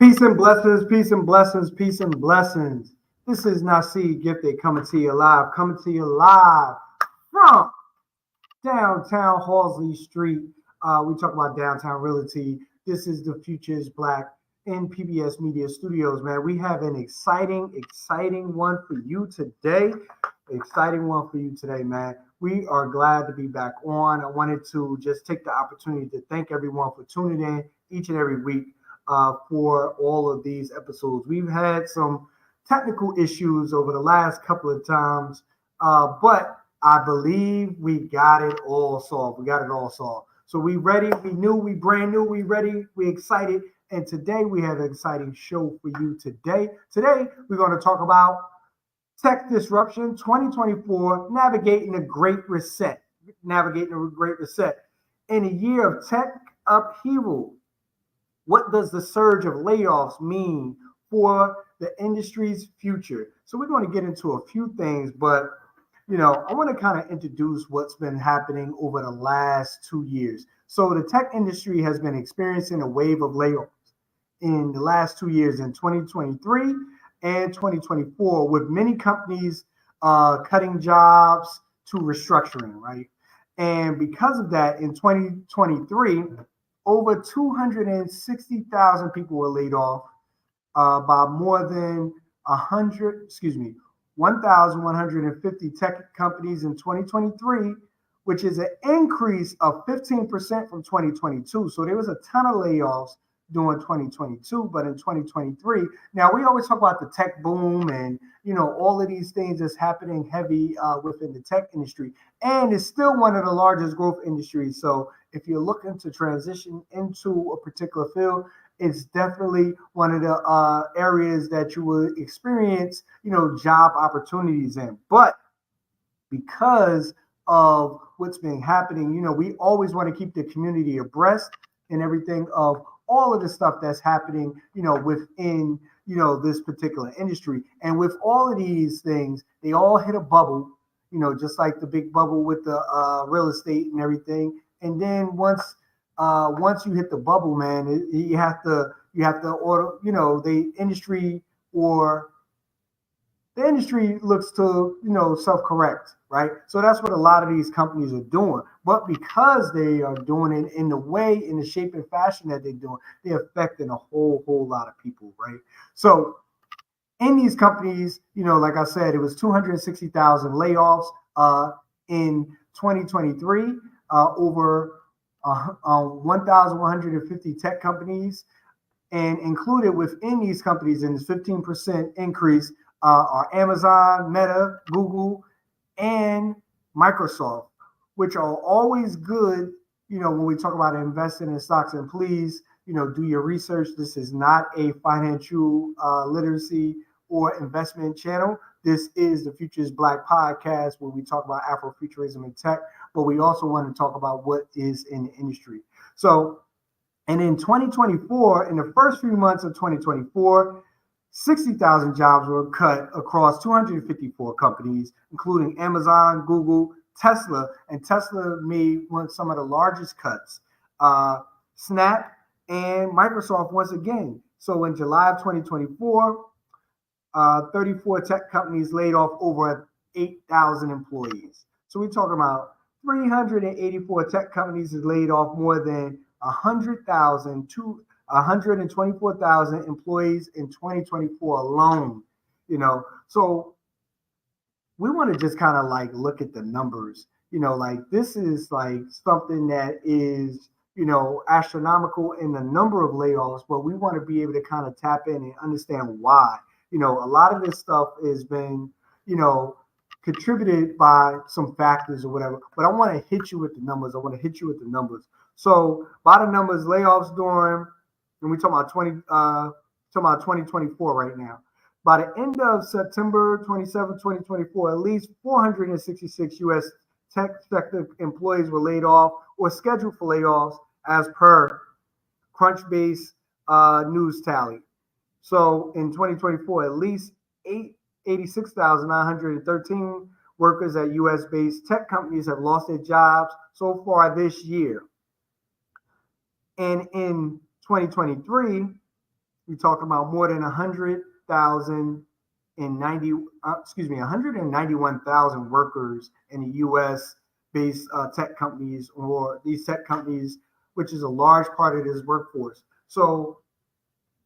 Peace and blessings, peace and blessings, peace and blessings. This is Naseed Gifted coming to you live from downtown Halsey Street. We talk about downtown realty. This is the Futures Black in PBS Media Studios, man. We have an exciting one for you today. Man. We are glad to be back on. I wanted to just take the opportunity to thank everyone for tuning in each and every week for all of these episodes. We've had some technical issues over the last couple of times, but I believe we got it all solved. So we ready, we brand new, we ready, we excited. And today we have an exciting show for you today. Today we're going to talk about Tech Disruption 2024, navigating the Great Reset. In a year of tech upheaval, what does the surge of layoffs mean for the industry's future? So we're going to get into a few things, but I want to kind of introduce what's been happening over the last 2 years. So the tech industry has been experiencing a wave of layoffs in the last 2 years, in 2023 and 2024, with many companies cutting jobs to restructuring, right? And because of that, in 2023, over 260,000 people were laid off by more than 1,150 tech companies in 2023, which is an increase of 15% from 2022. So there was a ton of layoffs during 2022, but in 2023, now we always talk about the tech boom and all of these things that's happening heavy within the tech industry, and it's still one of the largest growth industries. So if you're looking to transition into a particular field, it's definitely one of the areas that you will experience job opportunities in. But because of what's been happening, we always want to keep the community abreast and everything of all of the stuff that's happening, within, this particular industry. And with all of these things, they all hit a bubble, just like the big bubble with the real estate and everything. And then once you hit the bubble, man, you have to order, the industry looks to, self-correct, right? So that's what a lot of these companies are doing. But because they are doing it in the shape and fashion that they're doing, they're affecting a whole lot of people, right? So in these companies, like I said, it was 260,000 layoffs in 2023, over 1,150 tech companies, and included within these companies in this 15% increase are Amazon, Meta, Google, and Microsoft, which are always good, when we talk about investing in stocks. And please, do your research. This is not a financial literacy or investment channel. This is the Futures Black podcast, where we talk about Afrofuturism and tech, but we also want to talk about what is in the industry. So, and in 2024, in the first few months of 2024, 60,000 jobs were cut across 254 companies, including Amazon, Google, Tesla, and Tesla made some of the largest cuts. Snap and Microsoft once again. So in July of 2024, 34 tech companies laid off over 8,000 employees. So we're talking about 384 tech companies has laid off more than 124,000 employees in 2024 alone. So we want to just kind of look at the numbers. This is something that is astronomical in the number of layoffs, but we want to be able to kind of tap in and understand why. A lot of this stuff has been contributed by some factors or whatever, but I want to hit you with the numbers. So by the numbers, layoffs during, and we talking about 2024 right now. By the end of September 27, 2024, at least 466 U.S. tech sector employees were laid off or scheduled for layoffs, as per Crunchbase news tally. So in 2024, at least 86,913 workers at U.S.-based tech companies have lost their jobs so far this year. And in 2023, We're talking about more than 191,000 workers in the U.S. based tech companies, or these tech companies, which is a large part of this workforce. So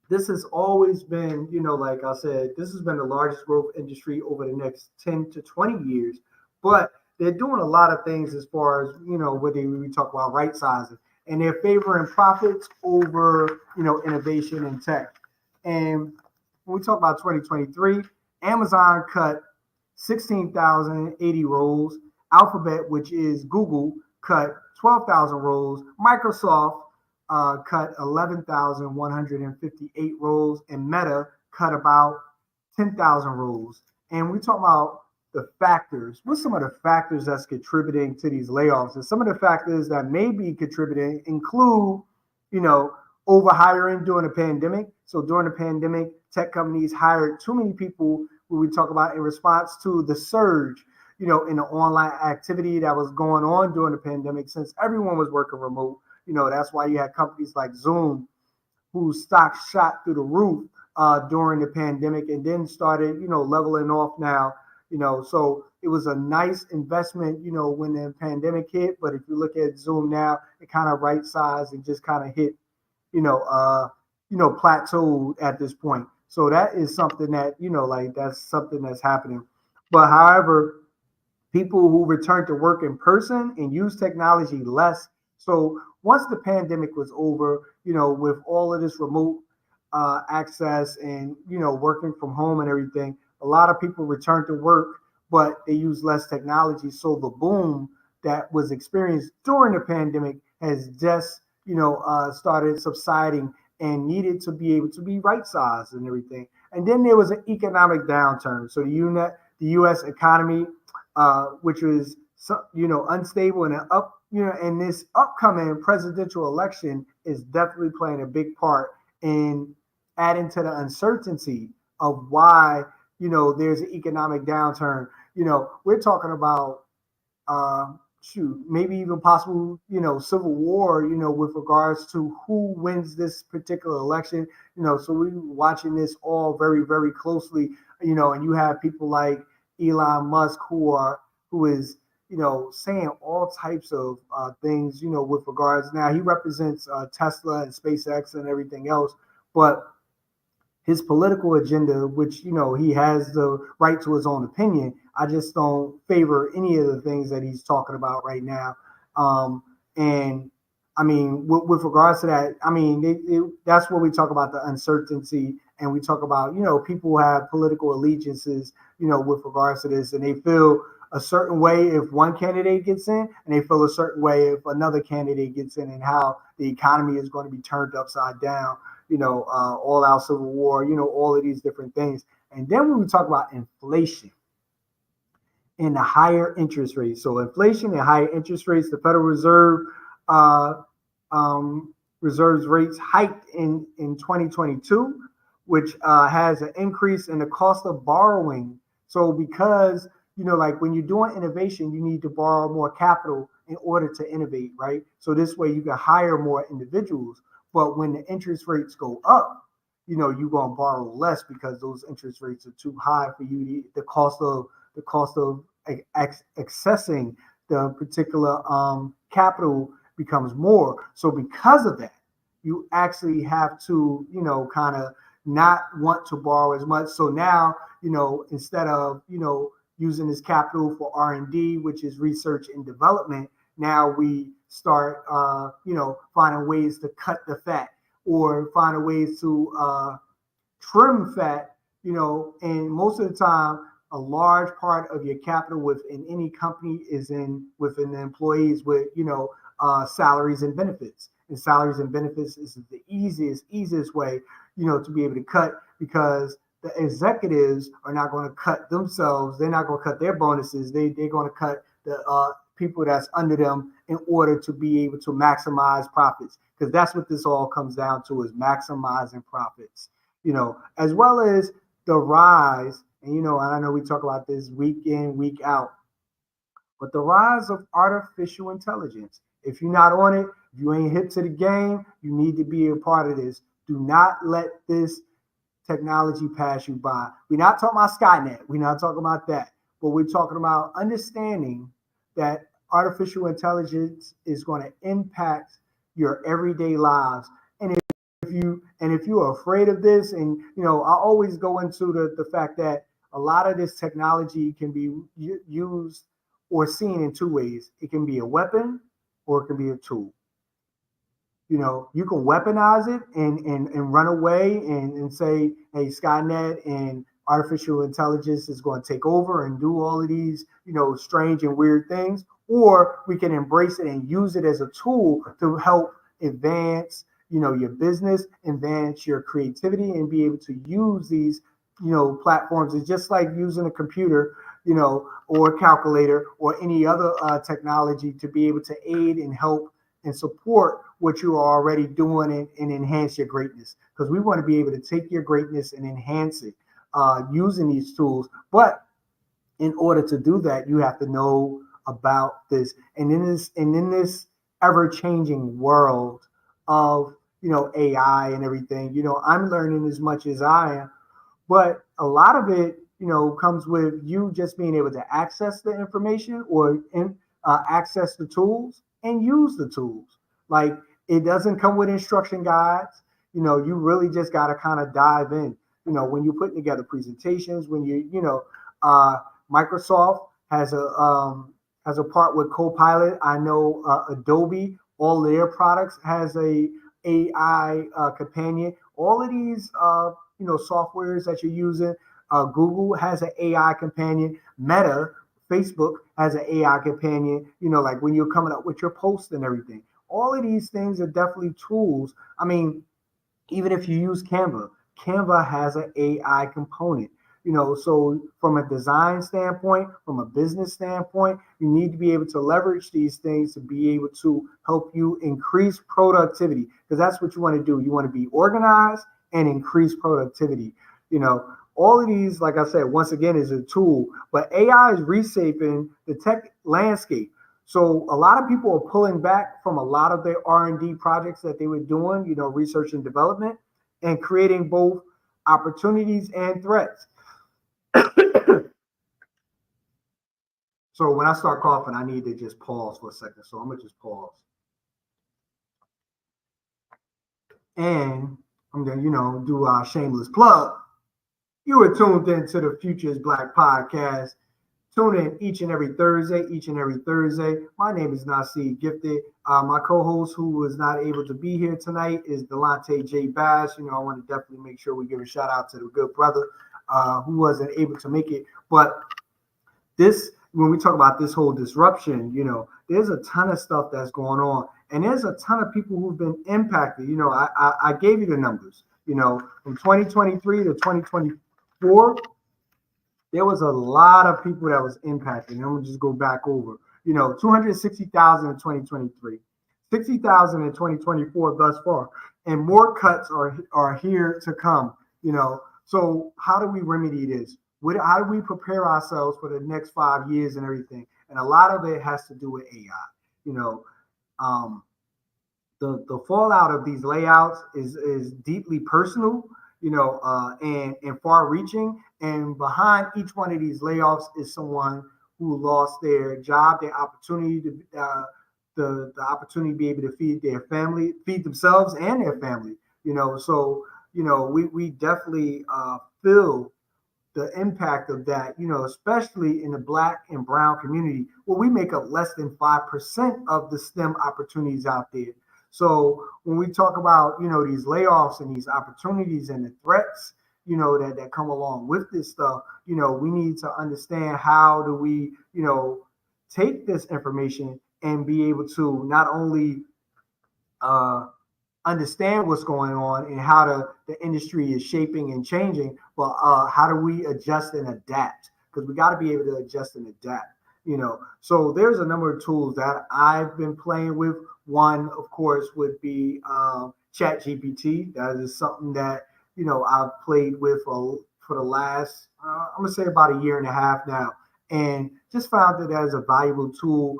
this has always been, like I said, this has been the largest growth industry over the next 10 to 20 years. But they're doing a lot of things as far as, what we talk about right sizing. And they're favoring profits over, innovation and tech. And when we talk about 2023, Amazon cut 16,080 roles. Alphabet, which is Google, cut 12,000 roles. Microsoft cut 11,158 roles, and Meta cut about 10,000 roles. And we talk about the factors. What's some of the factors that's contributing to these layoffs? And some of the factors that may be contributing include, overhiring during the pandemic. So during the pandemic, tech companies hired too many people, when we talk about in response to the surge, in the online activity that was going on during the pandemic, since everyone was working remote. That's why you had companies like Zoom, whose stock shot through the roof during the pandemic, and then started, leveling off now. So it was a nice investment, when the pandemic hit. But if you look at Zoom now, it kind of right sized and just kind of hit, plateaued at this point. So that is something that, that's something that's happening. But however, people who return to work in person and use technology less. So once the pandemic was over, with all of this remote access and, working from home and everything, a lot of people returned to work, but they use less technology. So the boom that was experienced during the pandemic has just, started subsiding and needed to be able to be right sized and everything. And then there was an economic downturn. So the U.S. economy, which was, unstable and and this upcoming presidential election is definitely playing a big part in adding to the uncertainty of why, there's an economic downturn. We're talking about, maybe even possible, civil war, with regards to who wins this particular election. So we're watching this all very, very closely, and you have people like Elon Musk who is, saying all types of things, with regards. Now he represents Tesla and SpaceX and everything else, but his political agenda, which, he has the right to his own opinion, I just don't favor any of the things that he's talking about right now. And I mean, with regards to that, I mean, that's what we talk about, the uncertainty. And we talk about, people who have political allegiances, with regards to this, and they feel a certain way if one candidate gets in, and they feel a certain way if another candidate gets in, and how the economy is going to be turned upside down, all out civil war, all of these different things. And then when we talk about inflation and the higher interest rates, so inflation and higher interest rates, the Federal Reserve reserves rates hiked in 2022, which has an increase in the cost of borrowing. So because, like when you're doing innovation, you need to borrow more capital in order to innovate, right? So this way you can hire more individuals. But when the interest rates go up, you're going to borrow less because those interest rates are too high for you. The cost of accessing the particular capital becomes more. So because of that, you actually have to, kind of not want to borrow as much. So now, instead of, using this capital for R&D, which is research and development, now we start, finding ways to cut the fat, or finding ways to trim fat, and most of the time, a large part of your capital within any company is within the employees, with, salaries and benefits. And salaries and benefits is the easiest way, to be able to cut, because the executives are not going to cut themselves. They're not going to cut their bonuses. They're going to cut the people that's under them in order to be able to maximize profits, because that's what this all comes down to, is maximizing profits, as well as the rise. And, and I know we talk about this week in, week out, but the rise of artificial intelligence. If you're not on it, if you ain't hip to the game, you need to be a part of this. Do not let this technology pass you by. We're not talking about Skynet. We're not talking about that. But we're talking about understanding that artificial intelligence is going to impact your everyday lives. And if you are afraid of this, and I always go into the fact that a lot of this technology can be used or seen in two ways. It can be a weapon or it can be a tool. You can weaponize it and run away and say, hey, Skynet and artificial intelligence is going to take over and do all of these, strange and weird things. Or we can embrace it and use it as a tool to help advance, your business, advance your creativity, and be able to use these, platforms. It's just like using a computer, or a calculator or any other technology to be able to aid and help and support what you are already doing and enhance your greatness. Because we want to be able to take your greatness and enhance it using these tools. But in order to do that, you have to know about this. And in this ever-changing world of AI and everything, I'm learning as much as I am. But a lot of it, comes with you just being able to access the information or access the tools and use the tools. Like, it doesn't come with instruction guides. You really just got to kind of dive in. When you're putting together presentations, when Microsoft has a part with Copilot. I know Adobe, all their products has a AI companion. All of these softwares that you're using. Google has an AI companion. Meta, Facebook has an AI companion, like when you're coming up with your posts and everything. All of these things are definitely tools. I mean, even if you use Canva has an AI component. So from a design standpoint, from a business standpoint, you need to be able to leverage these things to be able to help you increase productivity, because that's what you want to do. You want to be organized and increase productivity. All of these, like I said, once again, is a tool, but AI is reshaping the tech landscape. So a lot of people are pulling back from a lot of their R&D projects that they were doing, research and development, and creating both opportunities and threats. So when I start coughing, I need to just pause for a second. So I'm going to just pause. And I'm going to, do a shameless plug. You are tuned into the Phocused Black podcast. Tune in each and every Thursday. My name is Naseed Gifted. My co-host, who was not able to be here tonight, is Dilettante J. Bass. I want to definitely make sure we give a shout out to the good brother who wasn't able to make it. But when we talk about this whole disruption, there's a ton of stuff that's going on. And there's a ton of people who've been impacted. I gave you the numbers. From 2023 to 2024, there was a lot of people that was impacted. And I'm going to just go back over. 260,000 in 2023, 60,000 in 2024 thus far. And more cuts are here to come. So how do we remedy this? How do we prepare ourselves for the next 5 years and everything? And a lot of it has to do with AI. The fallout of these layouts is deeply personal, and far-reaching. And behind each one of these layoffs is someone who lost their job, their opportunity to the opportunity to be able to feed their family, feed themselves and their family. So we definitely feel the impact of that, especially in the Black and brown community, where we make up less than 5% of the STEM opportunities out there. So when we talk about, these layoffs and these opportunities and the threats, that come along with this stuff, we need to understand how do we, take this information and be able to not only understand what's going on and how the industry is shaping and changing, but how do we adjust and adapt? Because we got to be able to adjust and adapt. So there's a number of tools that I've been playing with. One, of course, would be ChatGPT. That is something that I've played with for the last I'm gonna say about a year and a half now, and just found it as a valuable tool.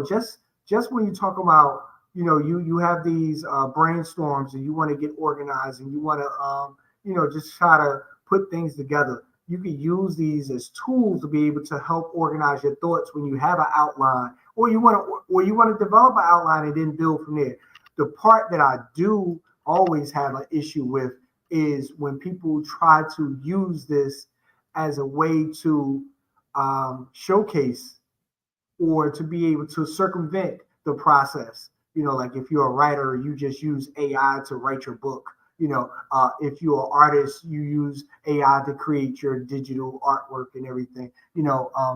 Just when you talk about you have these brainstorms and you want to get organized and you want to just try to put things together. You can use these as tools to be able to help organize your thoughts when you have an outline, or you want to develop an outline and then build from there. The part that I do always have an issue with is when people try to use this as a way to showcase or to be able to circumvent the process. Like if you're a writer, you just use AI to write your book. If you're an artist, you use AI to create your digital artwork and everything.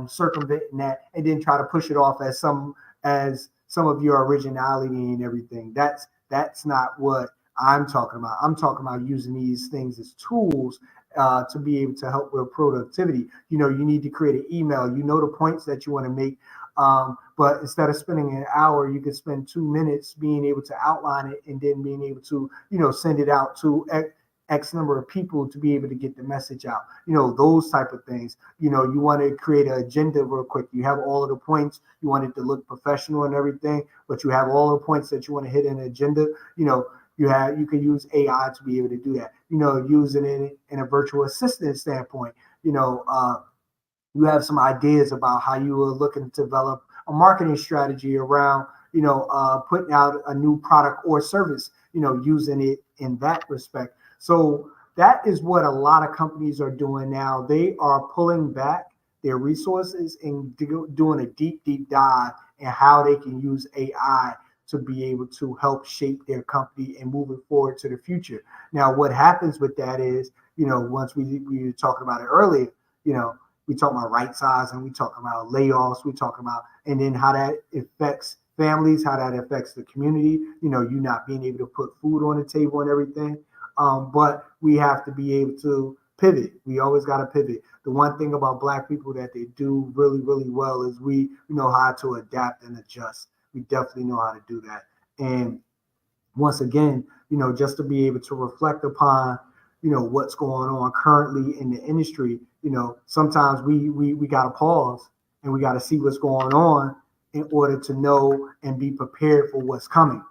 Circumventing that and then try to push it off as some of your originality and everything. That's not what I'm talking about. I'm talking about using these things as tools to be able to help with productivity. You need to create an email. The points that you want to make. But instead of spending an hour, you could spend 2 minutes being able to outline it and then being able to, send it out to X number of people to be able to get the message out. Those type of things. You want to create an agenda real quick. You have all of the points. You want it to look professional and everything, but you have all the points that you want to hit in an agenda. You can use AI to be able to do that. Using it in a virtual assistant standpoint. You have some ideas about how you are looking to develop a marketing strategy around, putting out a new product or service, using it in that respect. So that is what a lot of companies are doing now. They are pulling back their resources and doing a deep dive in how they can use AI to be able to help shape their company and move it forward to the future. Now, what happens with that is, once we were talking about it earlier, we talk about right size and we talk about layoffs, we talk about, and then how that affects families, how that affects the community, you not being able to put food on the table and everything. But we have to be able to pivot. We always got to pivot. The one thing about Black people that they do really, really well is we know how to adapt and adjust. We definitely know how to do that. And once again, just to be able to reflect upon, what's going on currently in the industry, sometimes we got to pause and we got to see what's going on in order to know and be prepared for what's coming,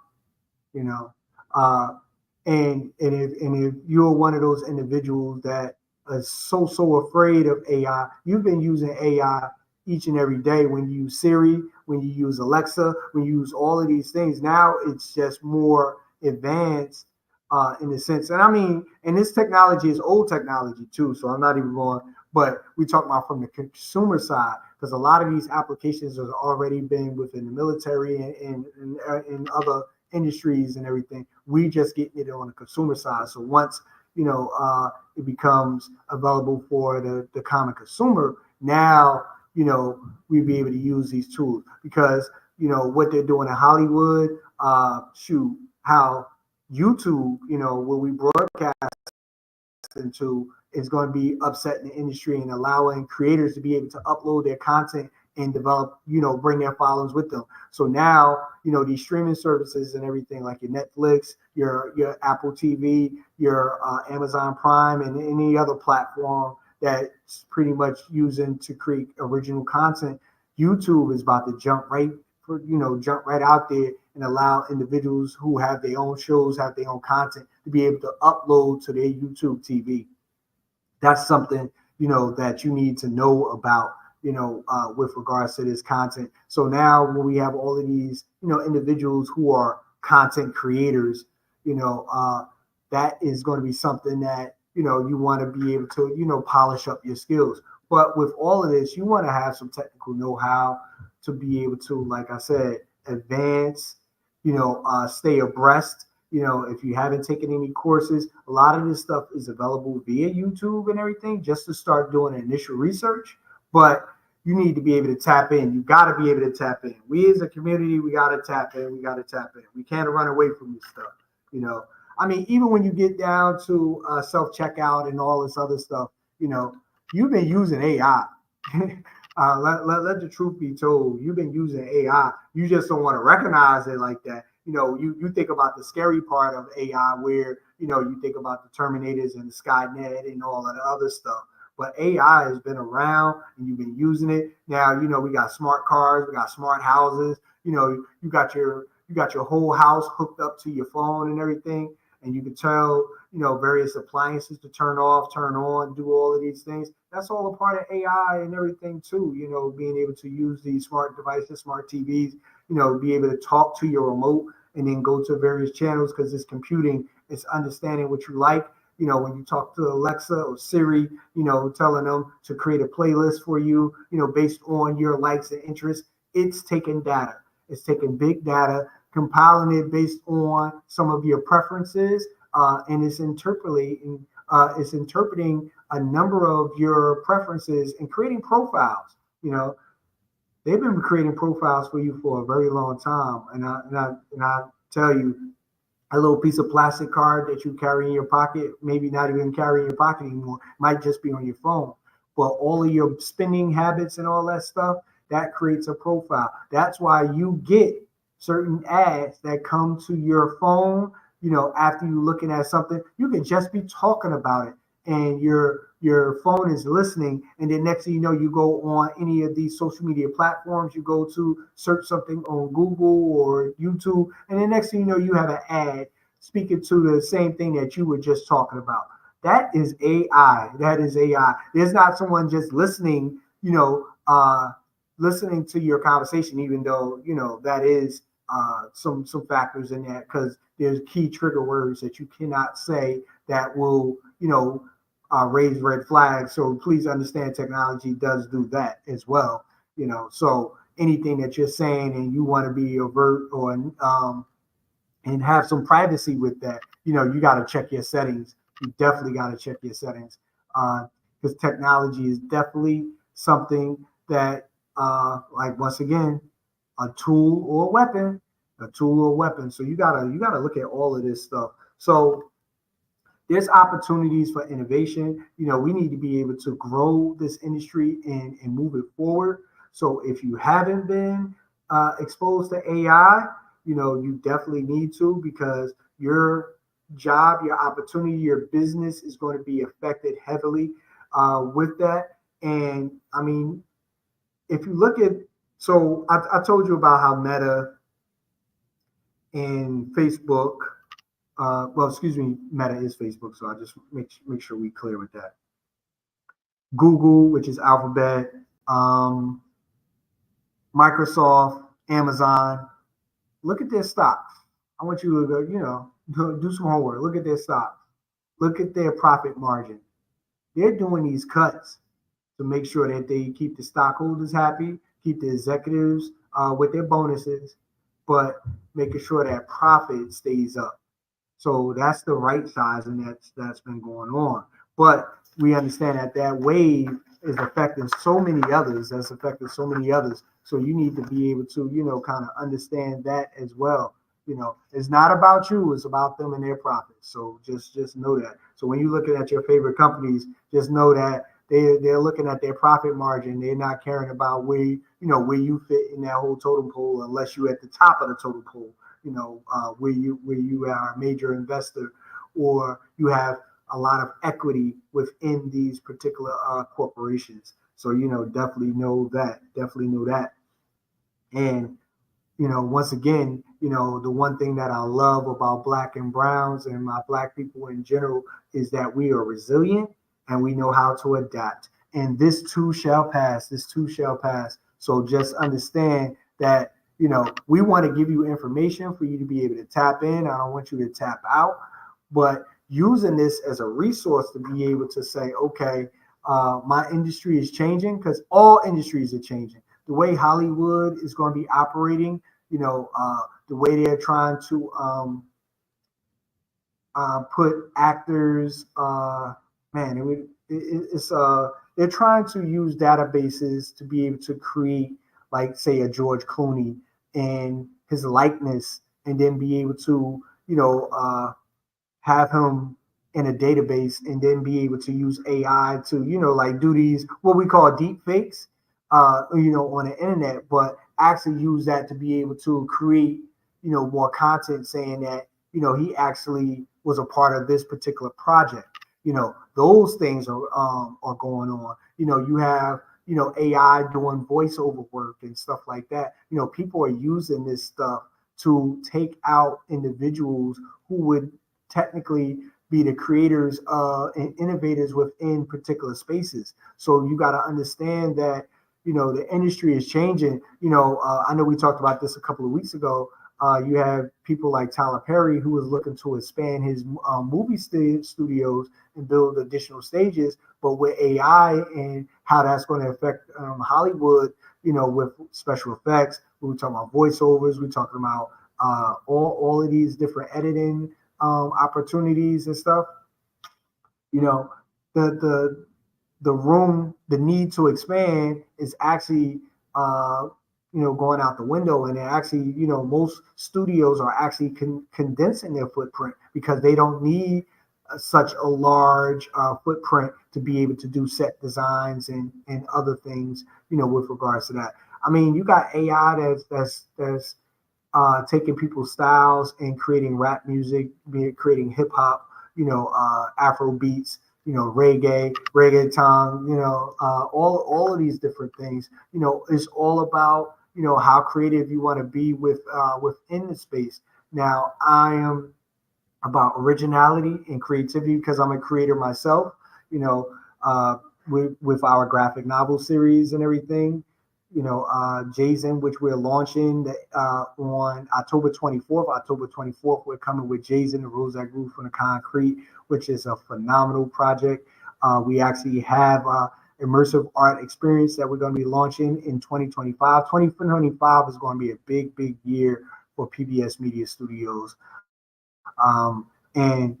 and if you're one of those individuals that is so afraid of AI, you've been using AI each and every day when you use Siri, when you use Alexa, when you use all of these things. Now it's just more advanced in a sense. And I mean, and this technology is old technology too, so I'm not even going, but we talk about from the consumer side, because a lot of these applications have already been within the military and other industries and everything. We just getting it on the consumer side. So once, it becomes available for the common consumer, now, we'd be able to use these tools because, what they're doing in Hollywood, how YouTube, where we broadcast into is going to be upsetting the industry and allowing creators to be able to upload their content and develop, bring their followers with them. So now, these streaming services and everything like your Netflix, your Apple TV, your Amazon Prime, and any other platform that's pretty much using to create original content, YouTube is about to jump right out there and allow individuals who have their own shows, have their own content to be able to upload to their YouTube TV. That's something, that you need to know about, with regards to this content. So now when we have all of these, individuals who are content creators, that is going to be something that, you want to be able to, polish up your skills. But with all of this, you want to have some technical know-how to be able to, like I said, advance, stay abreast. If you haven't taken any courses, a lot of this stuff is available via YouTube and everything just to start doing initial research. But you need to be able to tap in. You got to be able to tap in. We as a community, we got to tap in. We got to tap in. We can't run away from this stuff. I mean, even when you get down to self-checkout and all this other stuff, you've been using AI. Let the truth be told. You've been using AI. You just don't want to recognize it like that. You think about the scary part of AI where, you think about the Terminators and the Skynet and all of the other stuff. But AI has been around and you've been using it. Now, we got smart cars, we got smart houses, you got your you got your whole house hooked up to your phone and everything, and you can tell, various appliances to turn off, turn on, do all of these things. That's all a part of AI and everything too. Being able to use these smart devices, smart TVs, be able to talk to your remote and then go to various channels because it's computing, it's understanding what you like. When you talk to Alexa or Siri, telling them to create a playlist for you, based on your likes and interests, it's taking data. It's taking big data, compiling it based on some of your preferences, and it's interpreting a number of your preferences and creating profiles. They've been creating profiles for you for a very long time, and I tell you, a little piece of plastic card that you carry in your pocket, maybe not even carry in your pocket anymore, might just be on your phone. But all of your spending habits and all that stuff, that creates a profile. That's why you get certain ads that come to your phone, after you looking at something. You can just be talking about it and your phone is listening, and then next thing you know, you go on any of these social media platforms, you go to search something on Google or YouTube, and then next thing you know, you have an ad speaking to the same thing that you were just talking about. That is AI. That is AI. There's not someone just listening, listening to your conversation, even though, that is some factors in that, because there's key trigger words that you cannot say that will, raise red flags. So please understand, technology does do that as well. So anything that you're saying and you want to be overt or and have some privacy with that, you got to check your settings. You definitely got to check your settings, because technology is definitely something that, like, once again, a tool or a weapon, So you gotta look at all of this stuff. So there's opportunities for innovation. We need to be able to grow this industry and move it forward. So if you haven't been exposed to AI, you definitely need to, because your job, your opportunity, your business is going to be affected heavily with that. And I mean, if you look at, so I told you about how Meta and Facebook, Meta is Facebook, so I just make sure we clear with that. Google, which is Alphabet, Microsoft, Amazon. Look at their stocks. I want you to go, do some homework. Look at their stocks. Look at their profit margin. They're doing these cuts to make sure that they keep the stockholders happy, keep the executives with their bonuses, but making sure that profit stays up. So that's the right size, and that's been going on. But we understand that wave is affecting so many others. That's affected so many others. So you need to be able to, kind of understand that as well. It's not about you; it's about them and their profits. So just know that. So when you're looking at your favorite companies, just know that they're looking at their profit margin. They're not caring about where you fit in that whole totem pole, unless you're at the top of the totem pole. Where you are a major investor, or you have a lot of equity within these particular corporations. So definitely know that. And once again, the one thing that I love about Black and Browns and my Black people in general is that we are resilient and we know how to adapt. And this too shall pass. So just understand that, we want to give you information for you to be able to tap in. I don't want you to tap out, but using this as a resource to be able to say, okay, my industry is changing, because all industries are changing. The way Hollywood is going to be operating, the way they're trying to put actors, they're trying to use databases to be able to create, like, say, a George Clooney and his likeness, and then be able to, have him in a database, and then be able to use AI to, like, do these, what we call deep fakes, on the internet, but actually use that to be able to create, more content saying that, he actually was a part of this particular project. Those things are going on. You have, AI doing voiceover work and stuff like that. People are using this stuff to take out individuals who would technically be the creators and innovators within particular spaces. So you got to understand that, the industry is changing. I know we talked about this a couple of weeks ago. You have people like Tyler Perry, who is looking to expand his movie studios and build additional stages. But with AI and how that's going to affect Hollywood, with special effects, we're talking about voiceovers, we're talking about all of these different editing opportunities and stuff. The room, the need to expand is actually going out the window. And actually, most studios are actually condensing their footprint because they don't need such a large footprint to be able to do set designs and other things, with regards to that. I mean, you got AI that's taking people's styles and creating rap music, creating hip hop, Afro beats, reggaeton, all of these different things. It's all about, how creative you want to be within the space. Now, I am about originality and creativity because I'm a creator myself, with our graphic novel series and everything. Jazen, which we're launching on October 24th. October 24th, we're coming with Jazen, the Rose That Grew from the Concrete, which is a phenomenal project. We actually have immersive art experience that we're going to be launching in 2025. 2025 is going to be a big, big year for PBS Media Studios. And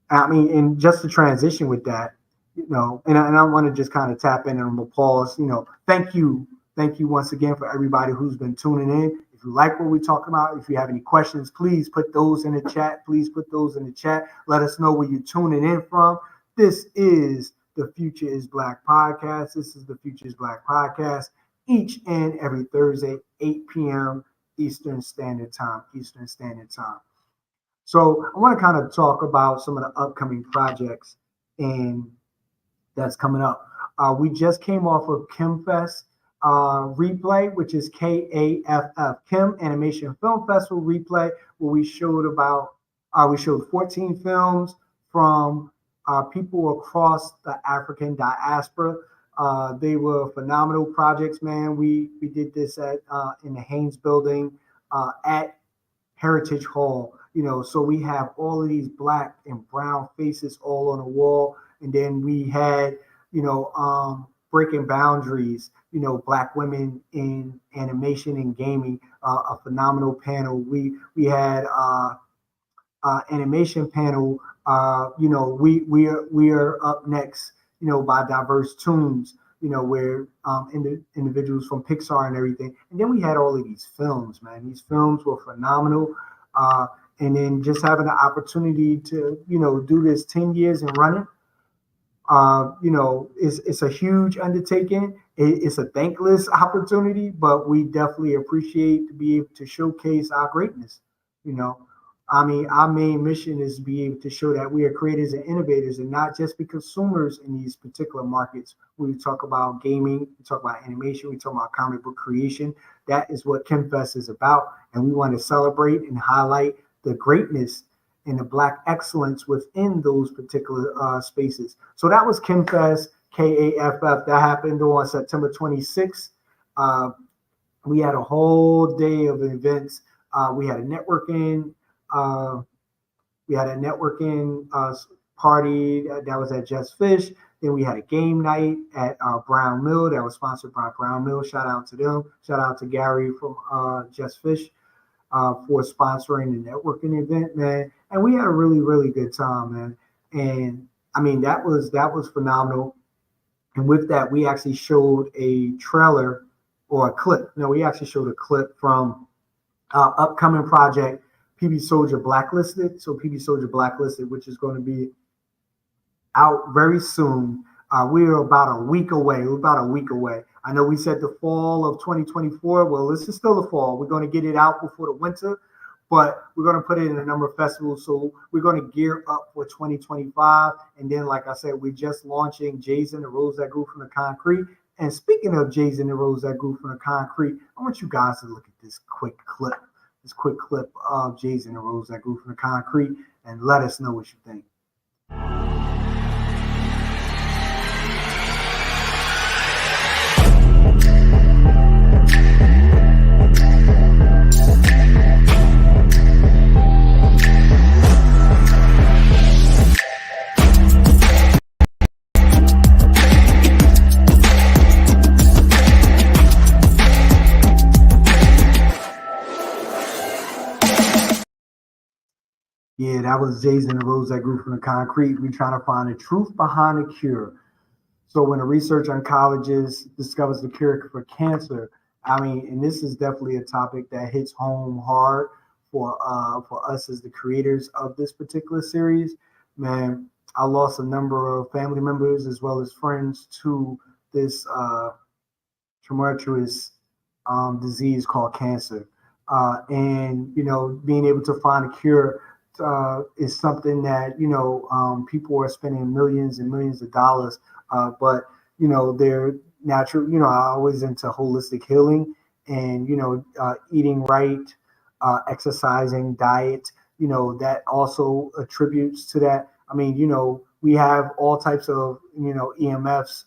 I mean, and just to transition with that, and I want to just kind of tap in and I'm gonna pause. Thank you once again for everybody who's been tuning in. If you like what we talk about, if you have any questions, please put those in the chat. Let us know where you're tuning in from. This is the Future is Black podcast. Each and every Thursday, 8 p.m. Eastern Standard Time. So I want to kind of talk about some of the upcoming projects and that's coming up. We just came off of KHEM Fest replay, which is KAFF, KHEM Animation Film Festival replay, where we showed 14 films from people across the African diaspora. They were phenomenal projects, man. We did this in the Haynes building at Heritage Hall. So we have all of these black and brown faces all on the wall. And then we had, Breaking Boundaries, Black women in animation and gaming, a phenomenal panel. We had animation panel, we are up next, by Diverse Tunes, where individuals from Pixar and everything. And then we had all of these films, man. These films were phenomenal. And then just having the opportunity to, do this 10 years and running, it's a huge undertaking. It's a thankless opportunity, but we definitely appreciate to be able to showcase our greatness. I mean, our main mission is to be able to show that we are creators and innovators and not just be consumers in these particular markets. We talk about gaming, we talk about animation, we talk about comic book creation. That is what KHEM Fest is about. And we want to celebrate and highlight the greatness and the Black excellence within those particular spaces. So that was KHEM Fest, KAFF. That happened on September 26th. We had a whole day of events. We had a networking party that was at Just Fish. Then we had a game night at Brown Mill that was sponsored by Brown Mill. Shout out to them. Shout out to Gary from Just Fish for sponsoring the networking event, man. And we had a really, really good time, man. And I mean, that was phenomenal. And with that, we actually showed a trailer or a clip. No, we actually showed a clip from upcoming project, P.B.Soldier Blacklisted. So P.B.Soldier Blacklisted, which is going to be out very soon. We're about a week away. I know we said the fall of 2024. Well, this is still the fall. We're going to get it out before the winter, but we're going to put it in a number of festivals. So we're going to gear up for 2025. And then, like I said, we're just launching Jazen, the Rose That Grew from the Concrete. And speaking of Jazen, the Rose That Grew from the Concrete, I want you guys to look at this quick clip. this quick clip of Jazen and the Rose That Grew from the Concrete, and let us know what you think. Yeah, that was Jazen and the Rose That Grew from the Concrete. We're trying to find the truth behind the cure. So when the research oncologist discovers the cure for cancer, I mean, and this is definitely a topic that hits home hard for us as the creators of this particular series. Man, I lost a number of family members as well as friends to this tumultuous disease called cancer. And, being able to find a cure is something that, people are spending millions and millions of dollars. But, they're natural, I always into holistic healing and, eating right, exercising, diet, that also attributes to that. I mean, we have all types of, EMFs,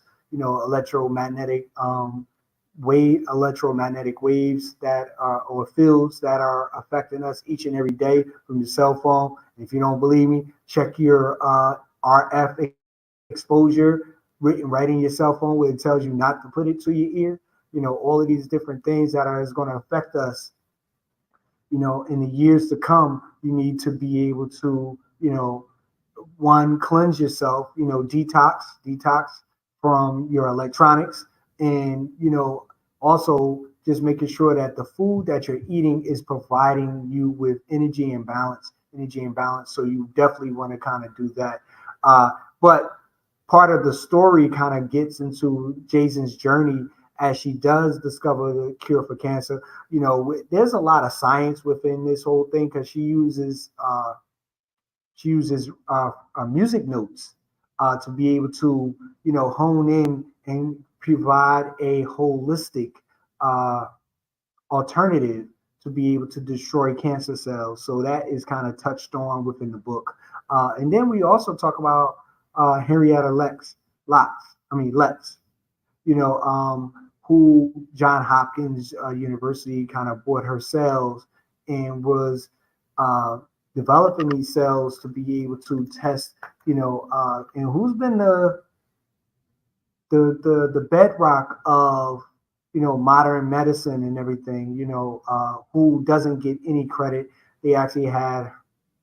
electromagnetic waves that are, or fields that are affecting us each and every day from your cell phone. If you don't believe me, check your RF exposure written right in your cell phone where it tells you not to put it to your ear. All of these different things that is going to affect us, in the years to come. You need to be able to, one, cleanse yourself, detox from your electronics, and also just making sure that the food that you're eating is providing you with energy and balance. So you definitely want to kind of do that. But part of the story kind of gets into Jazen's journey as she does discover the cure for cancer. There's a lot of science within this whole thing because she uses music notes to be able to, hone in and provide a holistic alternative to be able to destroy cancer cells. So that is kind of touched on within the book. And then we also talk about Henrietta Lex, who Johns Hopkins University kind of bought her cells and was developing these cells to be able to test, and who's been the bedrock of, modern medicine and everything, who doesn't get any credit. They actually had,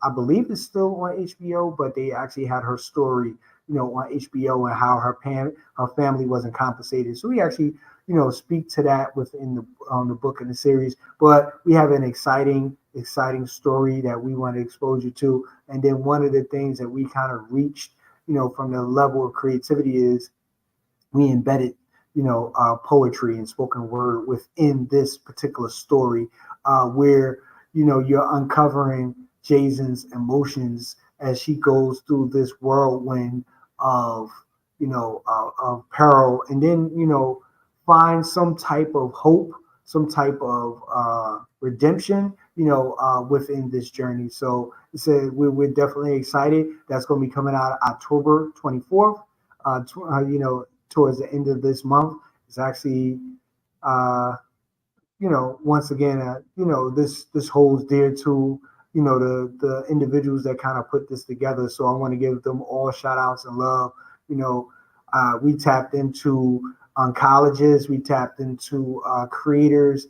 I believe it's still on HBO, but they actually had her story, on HBO and how her family wasn't compensated. So we actually, speak to that within the book and the series. But we have an exciting story that we want to expose you to. And then one of the things that we kind of reached, from the level of creativity is we embedded, poetry and spoken word within this particular story, where, you're uncovering Jazen's emotions as she goes through this whirlwind of peril, and then, find some type of hope, some type of redemption, within this journey. So we're definitely excited. That's going to be coming out October 24th, towards the end of this month. It's actually, once again, this holds dear to, the individuals that kind of put this together. So I want to give them all shout outs and love. We tapped into oncologists, we tapped into creators,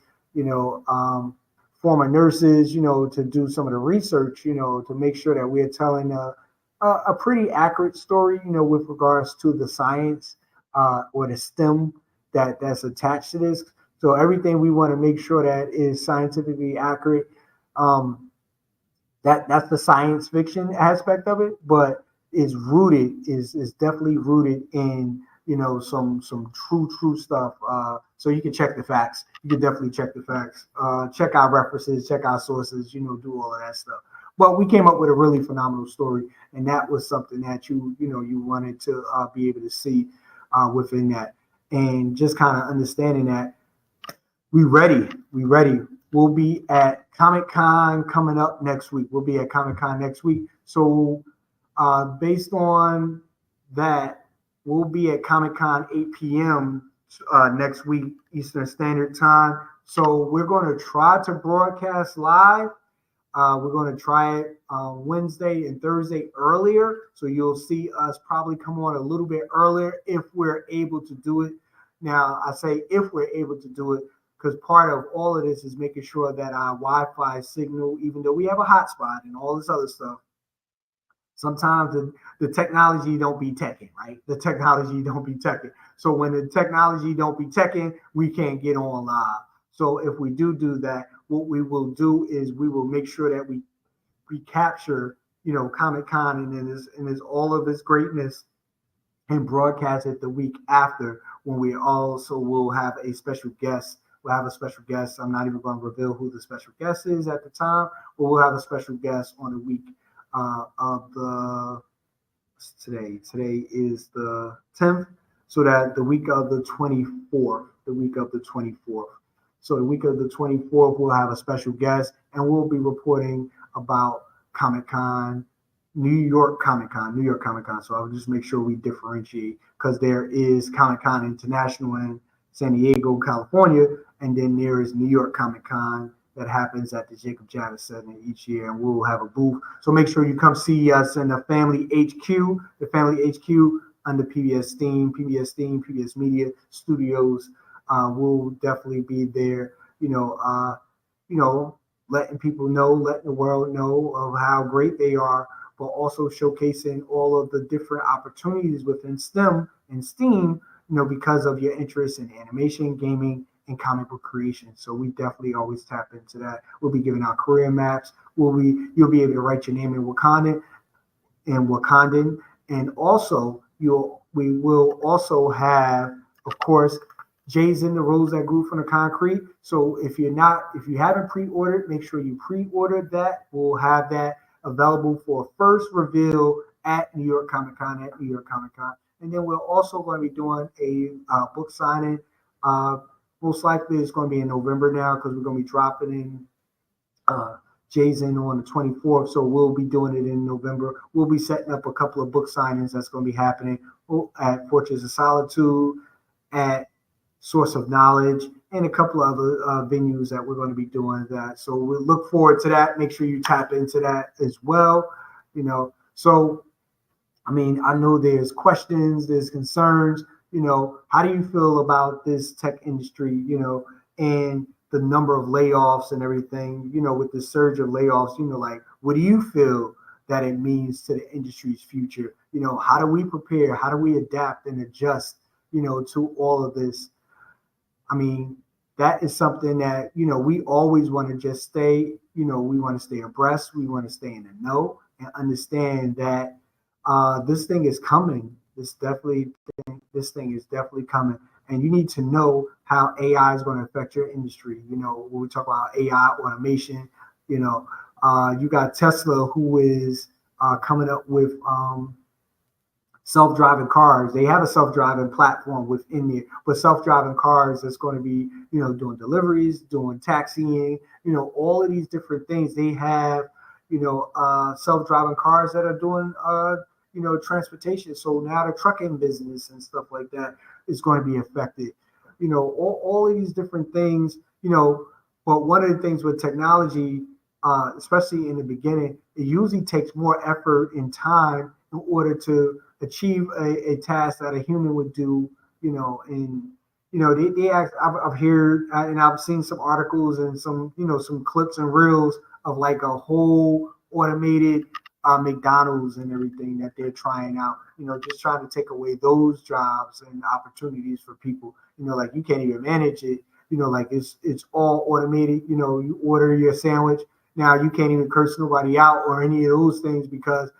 former nurses, to do some of the research, to make sure that we're telling a pretty accurate story, with regards to the science or the STEM that's attached to this. So everything we want to make sure that is scientifically accurate. That's the science fiction aspect of it, but is definitely rooted in, some true stuff. So you can check the facts. You can definitely check the facts. Check our references, check our sources, do all of that stuff. But we came up with a really phenomenal story, and that was something that you wanted to be able to see within that, and just kind of understanding that we ready. we'll be at Comic-Con coming up next week. We'll be at Comic-Con next week. So based on that, we'll be at Comic-Con 8 p.m. Next week, Eastern Standard Time. So we're going to try to broadcast live. We're going to try it Wednesday and Thursday earlier. So you'll see us probably come on a little bit earlier if we're able to do it. Now, I say if we're able to do it, because part of all of this is making sure that our Wi-Fi signal, even though we have a hotspot and all this other stuff, sometimes the technology don't be teching, right? The technology don't be teching. So when the technology don't be teching, we can't get on live. So if we do that, what we will do is we will make sure that we capture, Comic-Con and is all of its greatness and broadcast it the week after, when we also will have a special guest. We'll have a special guest. I'm not even going to reveal who the special guest is at the time, but we'll have a special guest on the week of the today. Today is the 10th, so that the week of the 24th. The week of the 24th. So the week of the 24th, we'll have a special guest, and we'll be reporting about Comic-Con, New York Comic-Con. So I'll just make sure we differentiate, because there is Comic-Con International in San Diego, California, and then there is New York Comic-Con that happens at the Jacob Javits Center each year, and we'll have a booth. So make sure you come see us in the Family HQ under PBS Media Studios. We'll definitely be there, letting people know, letting the world know of how great they are, but also showcasing all of the different opportunities within STEM and STEAM, because of your interest in animation, gaming, and comic book creation. So we definitely always tap into that. We'll be giving out career maps. You'll be able to write your name in Wakandan, and also we will also have, of course, Jazen, the Rose That Grew from the Concrete. So if you haven't pre-ordered, make sure you pre-order that. We'll have that available for first reveal at New York Comic-Con. And then we're also going to be doing a book signing. Most likely it's going to be in November now, because we're going to be dropping in Jazen on the 24th. So we'll be doing it in November. We'll be setting up a couple of book signings that's going to be happening at Fortress of Solitude, at Source of Knowledge, and a couple of other venues that we're going to be doing that. So we'll look forward to that. Make sure you tap into that as well. So I know there's questions, there's concerns. How do you feel about this tech industry, and the number of layoffs and everything, with the surge of layoffs, what do you feel that it means to the industry's future? How do we prepare? How do we adapt and adjust, to all of this? That is something that, we always want to just stay, we want to stay abreast. We want to stay in the know and understand that this thing is coming. This thing is definitely coming. And you need to know how AI is going to affect your industry. When we talk about AI automation, you got Tesla, who is coming up with self-driving cars. They have a self-driving platform within there, but self-driving cars that's going to be, doing deliveries, doing taxiing, all of these different things. They have, self-driving cars that are doing, transportation. So now the trucking business and stuff like that is going to be affected. All of these different things, but one of the things with technology, especially in the beginning, it usually takes more effort and time in order to achieve a task that a human would do, they act, I've heard, and I've seen some articles and some clips and reels of like a whole automated McDonald's and everything that they're trying out, just trying to take away those jobs and opportunities for people, like you can't even manage it, like it's all automated, you order your sandwich. Now you can't even curse nobody out or any of those things, because,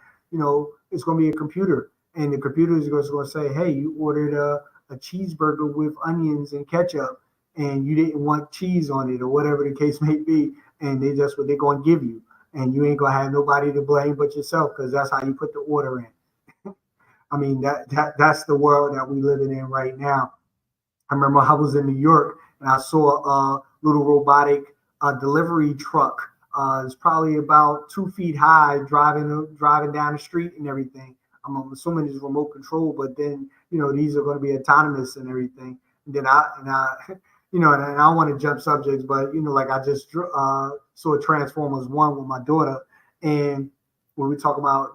it's going to be a computer. And the computer is going to say, hey, you ordered a cheeseburger with onions and ketchup, and you didn't want cheese on it, or whatever the case may be. And that's what they're going to give you. And you ain't going to have nobody to blame but yourself, because that's how you put the order in. That's the world that we're living in right now. I remember I was in New York, and I saw a little robotic a delivery truck. It's probably about 2 feet high, driving down the street and everything. I'm assuming it's remote control, but then these are going to be autonomous and everything. And then I and I don't want to jump subjects, but like I just saw Transformers 1 with my daughter, and when we talk about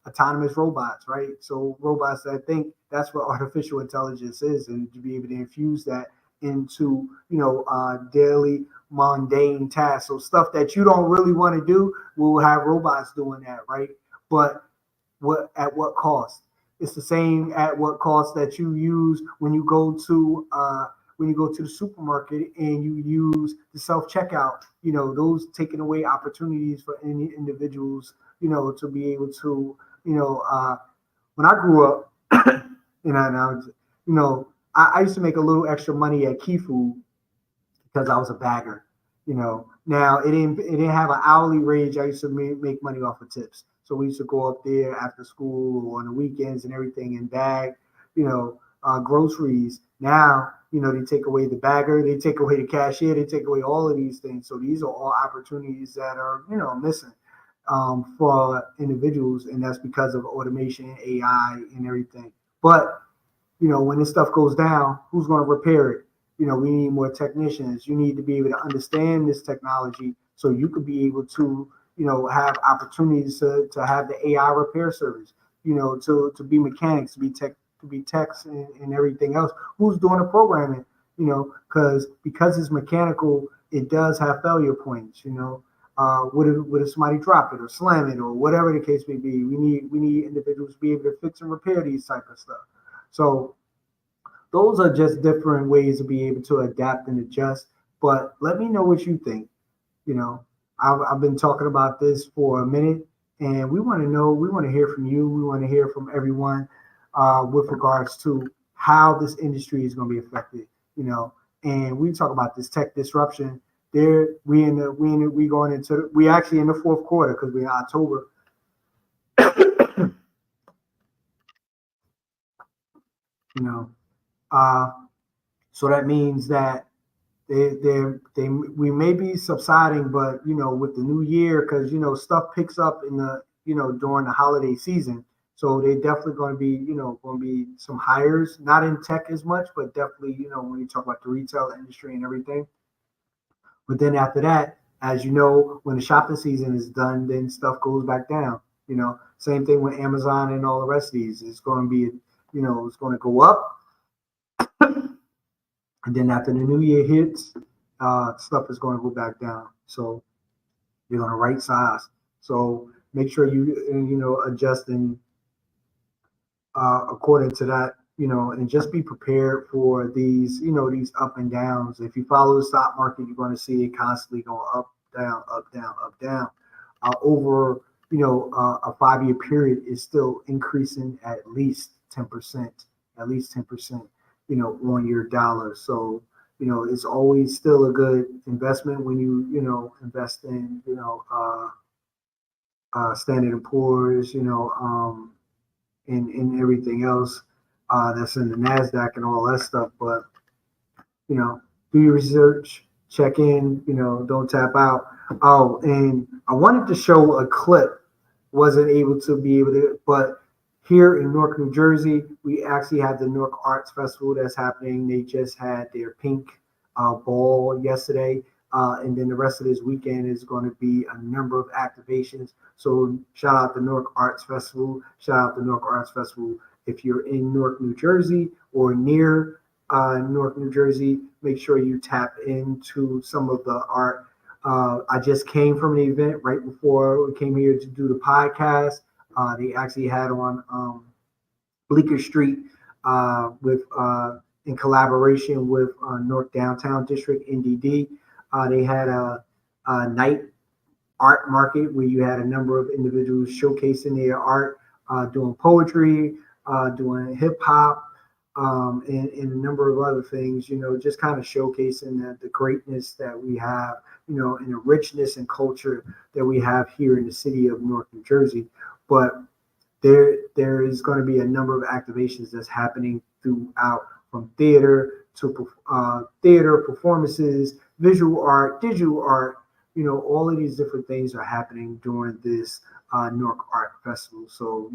autonomous robots, right? So robots that think, that's what artificial intelligence is, and to be able to infuse that into daily mundane tasks. So stuff that you don't really want to do, we'll have robots doing that, right? But at what cost? It's the same at what cost that you use when you go to the supermarket and you use the self checkout. Those taking away opportunities for any individuals, to be able to, when I grew up, I used to make a little extra money at Key Food because I was a bagger. Now it didn't have an hourly wage. I used to make money off of tips. So we used to go up there after school or on the weekends and everything and bag, groceries. Now, they take away the bagger, they take away the cashier, they take away all of these things. So these are all opportunities that are, missing for individuals, and that's because of automation, AI, and everything. But when this stuff goes down, who's going to repair it? We need more technicians. You need to be able to understand this technology so you could be able to, have opportunities to have the AI repair service, to be mechanics, to be techs and everything else. Who's doing the programming? Because it's mechanical, it does have failure points. Would if somebody drop it or slam it or whatever the case may be? We need individuals to be able to fix and repair these type of stuff. So those are just different ways to be able to adapt and adjust. But let me know what you think. I've been talking about this for a minute, and we want to hear from you. We want to hear from everyone with regards to how this industry is going to be affected. And we talk about this tech disruption. We actually in the fourth quarter because we're in October. So that means that we may be subsiding, but with the new year, because stuff picks up in the during the holiday season. So they definitely going to be some hires, not in tech as much, but definitely when you talk about the retail industry and everything. But then after that, as when the shopping season is done, then stuff goes back down. Same thing with Amazon and all the rest of these. It's going to be it's going to go up. And then after the new year hits, stuff is going to go back down. So you're going to right size. So make sure you adjusting according to that, and just be prepared for these up and downs. If you follow the stock market, you're going to see it constantly going up, down, up, down, up, down. Over a 5-year period is still increasing at least 10%. On your dollar. So, it's always still a good investment when you invest in, Standard & Poor's, and everything else that's in the NASDAQ and all that stuff. But, do your research, check in, don't tap out. Oh, and I wanted to show a clip, wasn't able to, but here in Newark, New Jersey, we actually have the Newark Arts Festival that's happening. They just had their pink ball yesterday. And then the rest of this weekend is going to be a number of activations. So shout out to Newark Arts Festival. Shout out to Newark Arts Festival. If you're in Newark, New Jersey or near Newark, New Jersey, make sure you tap into some of the art. I just came from an event right before we came here to do the podcast. They actually had on Bleecker Street with in collaboration with North Downtown District (NDD). They had a night art market where you had a number of individuals showcasing their art, doing poetry, doing hip hop, and a number of other things. Just kind of showcasing the greatness that we have, and the richness and culture that we have here in the city of Newark, New Jersey. But there is going to be a number of activations that's happening throughout, from theater to theater performances visual art, digital art. All of these different things are happening during this New York Art Festival. So,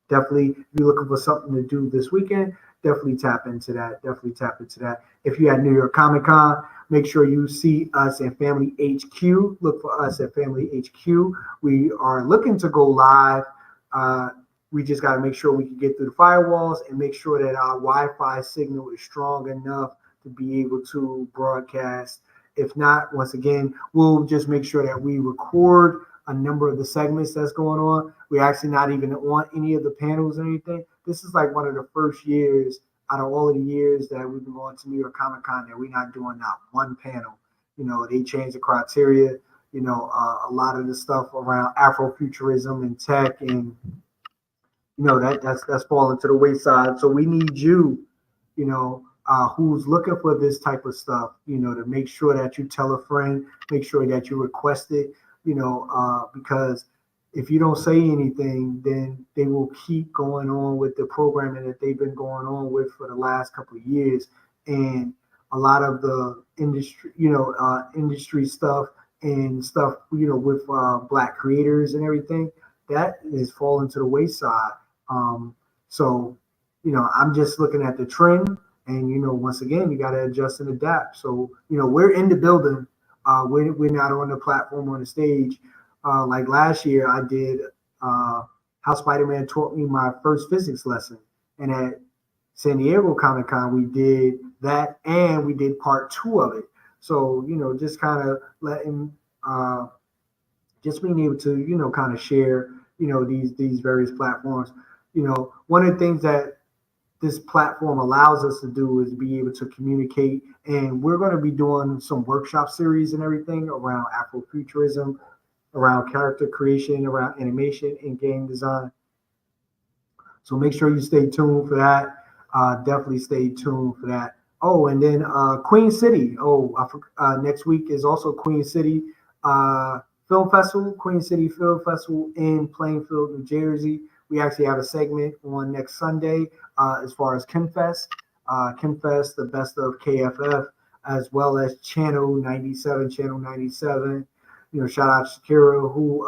definitely if you're looking for something to do this weekend, definitely tap into that. Definitely tap into that. If you're at New York Comic Con, make sure you see us at Family HQ. Look for us at Family HQ. We are looking to go live. We just got to make sure we can get through the firewalls and make sure that our Wi-Fi signal is strong enough to be able to broadcast. If not, once again, we'll just make sure that we record a number of the segments that's going on. We're actually not even on any of the panels or anything. This is like one of the first years out of all of the years that we've been going to New York Comic Con that we're not doing not one panel. They changed the criteria. A lot of the stuff around Afrofuturism and tech and that's falling to the wayside. So we need you, who's looking for this type of stuff, to make sure that you tell a friend, make sure that you request it, because if you don't say anything, then they will keep going on with the programming that they've been going on with for the last couple of years. And a lot of the industry, industry stuff and stuff, with Black creators and everything, that is falling to the wayside. So, I'm just looking at the trend and, once again, you got to adjust and adapt. So, we're in the building. We're not on the platform, on the stage. Like last year, I did how Spider-Man taught me my first physics lesson. And at San Diego Comic-Con, we did that and we did part 2 of it. So, just kind of letting, just being able to, kind of share, these various platforms. One of the things that this platform allows us to do is be able to communicate. And we're going to be doing some workshop series and everything around Afrofuturism, around character creation, around animation and game design. So make sure you stay tuned for that. Definitely stay tuned for that. Oh, and then Queen City. Next week is also Queen City Film Festival, Queen City Film Festival in Plainfield, New Jersey. We actually have a segment on next Sunday as far as KHEM Fest. KHEM Fest, the best of KFF, as well as Channel 97. Shout out to Shakira, who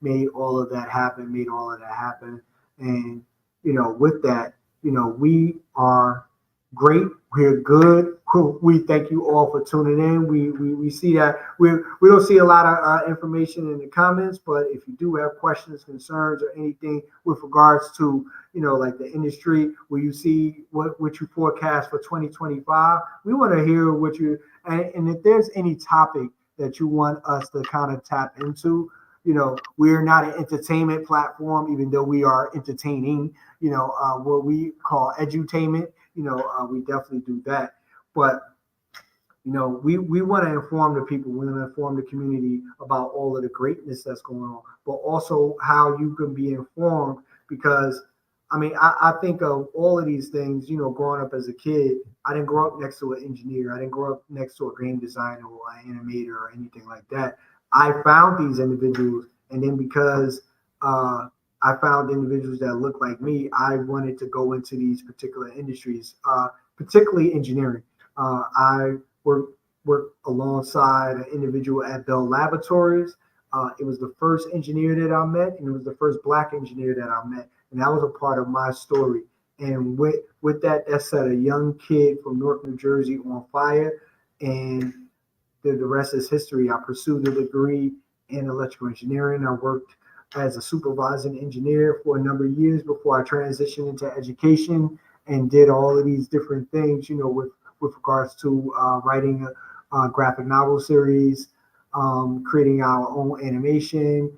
made all of that happen. And, with that, we are great. We're good. We thank you all for tuning in. We see that we don't see a lot of information in the comments, but if you do have questions, concerns, or anything with regards to like the industry, where you see what you forecast for 2025, we want to hear what you and if there's any topic that you want us to kind of tap into. We're not an entertainment platform, even though we are entertaining. What we call edutainment. We definitely do that. But, we want to inform the people, we want to inform the community about all of the greatness that's going on, but also how you can be informed. Because, I think of all of these things, growing up as a kid, I didn't grow up next to an engineer. I didn't grow up next to a game designer or an animator or anything like that. I found these individuals, and then because I found individuals that look like me, I wanted to go into these particular industries, particularly engineering. I worked alongside an individual at Bell Laboratories. It was the first engineer that I met, and it was the first Black engineer that I met, and that was a part of my story. And with that set a young kid from Newark, New Jersey on fire, and the rest is history. I pursued a degree in electrical engineering. I worked as a supervising engineer for a number of years before I transitioned into education and did all of these different things, with regards to writing a graphic novel series, creating our own animation,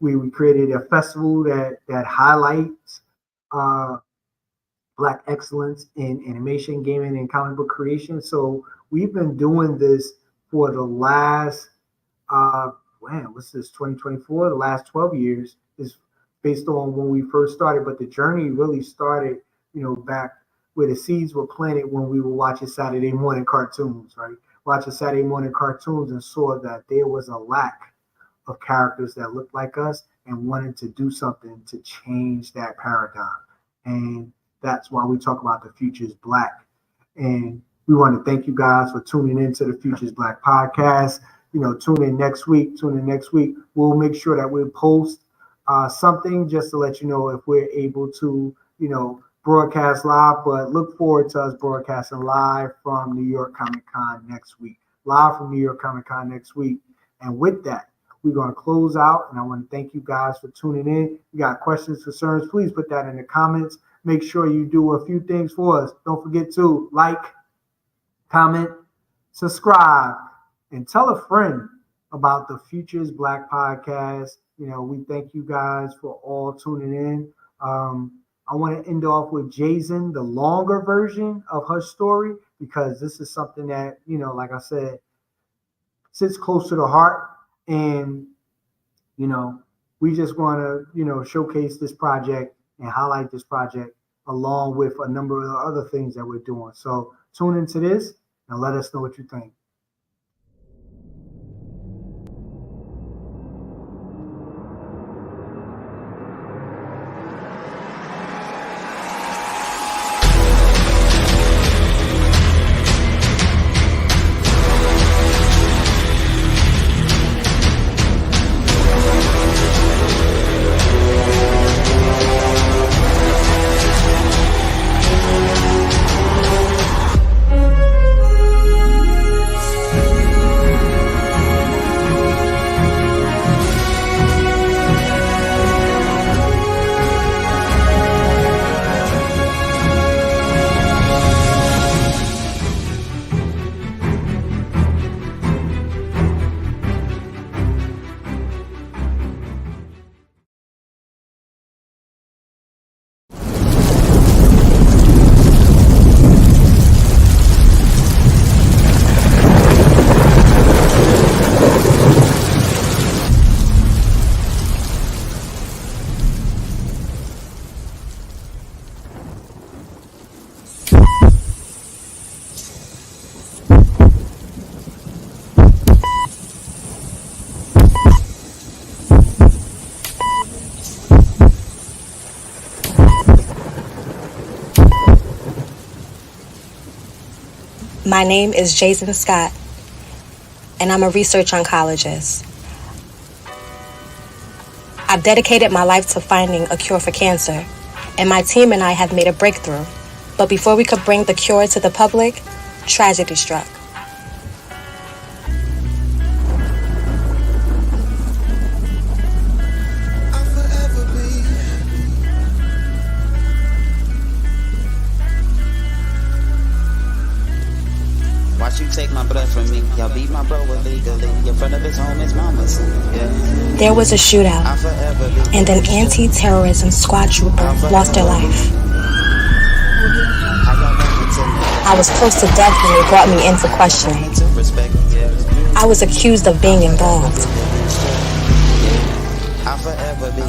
we created a festival that highlights Black excellence in animation, gaming, and comic book creation. So we've been doing this for the last what's this, 2024? The last 12 years is based on when we first started, but the journey really started, back where the seeds were planted when we were watching Saturday morning cartoons, right? Watching Saturday morning cartoons and saw that there was a lack of characters that looked like us and wanted to do something to change that paradigm. And that's why we talk about the future is Black. And We want to thank you guys for tuning in to the Futures Black podcast. Tune in next week. We'll make sure that we post something just to let you know if we're able to, broadcast live. But look forward to us broadcasting live from New York Comic Con next week. And with that, we're going to close out. And I want to thank you guys for tuning in. If you got questions, concerns, please put that in the comments. Make sure you do a few things for us. Don't forget to like, comment, subscribe, and tell a friend about the Futures Black podcast. We thank you guys for all tuning in. I want to end off with Jazen, the longer version of her story, because this is something that, like I said, sits close to the heart. And, we just want to, showcase this project and highlight this project along with a number of other things that we're doing. So tune into this and let us know what you think. My name is Jazen Scott, and I'm a research oncologist. I've dedicated my life to finding a cure for cancer, and my team and I have made a breakthrough. But before we could bring the cure to the public, tragedy struck. Watch you take my blood from me. Y'all beat my bro illegally. In front of his home, his mama's. Yeah. There was a shootout, and an anti-terrorism squad trooper lost their life. I was close to death when they brought me in for questioning. I was accused of being involved.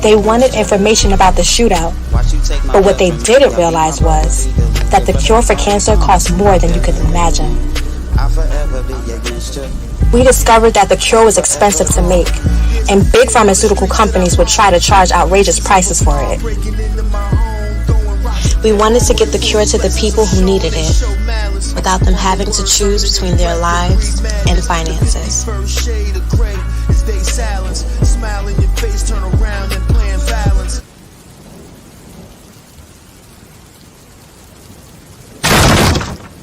They wanted information about the shootout, but what they didn't realize was that the cure for cancer costs more than you could imagine. We discovered that the cure was expensive to make, and big pharmaceutical companies would try to charge outrageous prices for it. We wanted to get the cure to the people who needed it, without them having to choose between their lives and finances.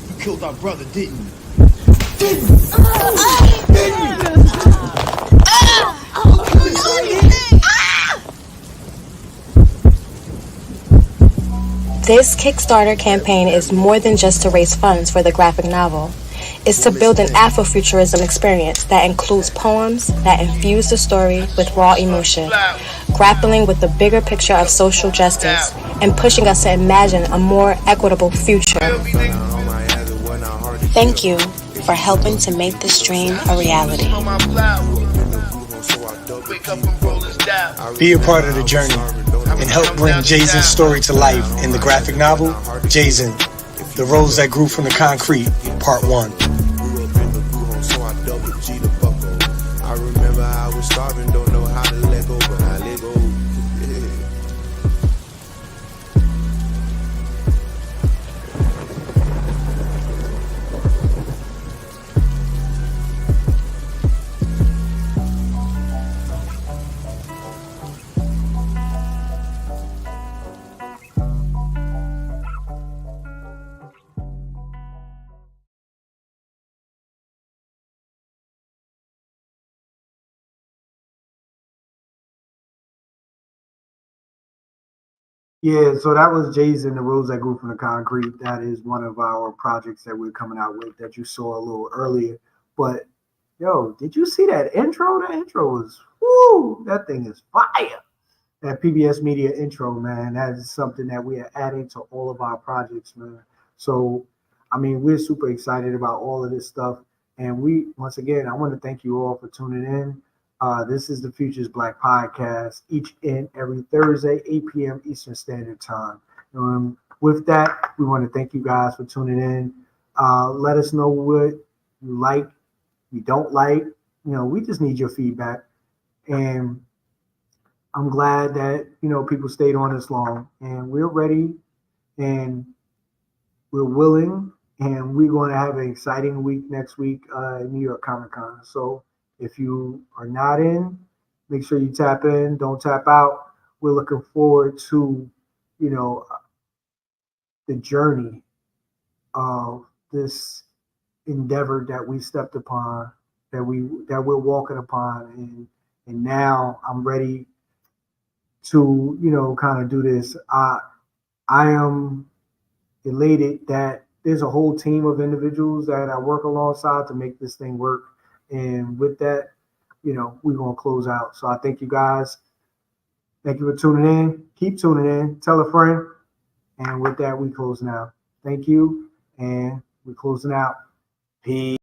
You killed our brother, didn't you? This Kickstarter campaign is more than just to raise funds for the graphic novel. It's to build an Afrofuturism experience that includes poems that infuse the story with raw emotion, grappling with the bigger picture of social justice, and pushing us to imagine a more equitable future. Thank you for helping to make this dream a reality. Be a part of the journey and help bring Jazen's story to life in the graphic novel, Jazen, The Rose That Grew from the Concrete, Part 1. I remember I was starving, don't know how to let go, but I let go. Yeah, so that was Jazen, the Rose That Grew from the Concrete. That is one of our projects that we're coming out with that you saw a little earlier. But yo, did you see that intro? The intro was whoo, that thing is fire. That PBS Media intro, man, that is something that we are adding to all of our projects, man. So, I mean, we're super excited about all of this stuff. And once again, I want to thank you all for tuning in. This is the Futures Black Podcast, each and every Thursday, 8 p.m. Eastern Standard Time. With that, we want to thank you guys for tuning in. Let us know what you like, you don't like. We just need your feedback. And I'm glad that, people stayed on this long, and we're ready and we're willing, and we're going to have an exciting week next week in New York Comic Con. So if you are not in, make sure you tap in, don't tap out. We're looking forward to, the journey of this endeavor that we stepped upon, that we're walking upon, and now I'm ready to kind of do this. I am elated that there's a whole team of individuals that I work alongside to make this thing work. And with that, we're going to close out. So I thank you guys. Thank you for tuning in. Keep tuning in. Tell a friend. And with that, we close now. Thank you. And we're closing out. Peace.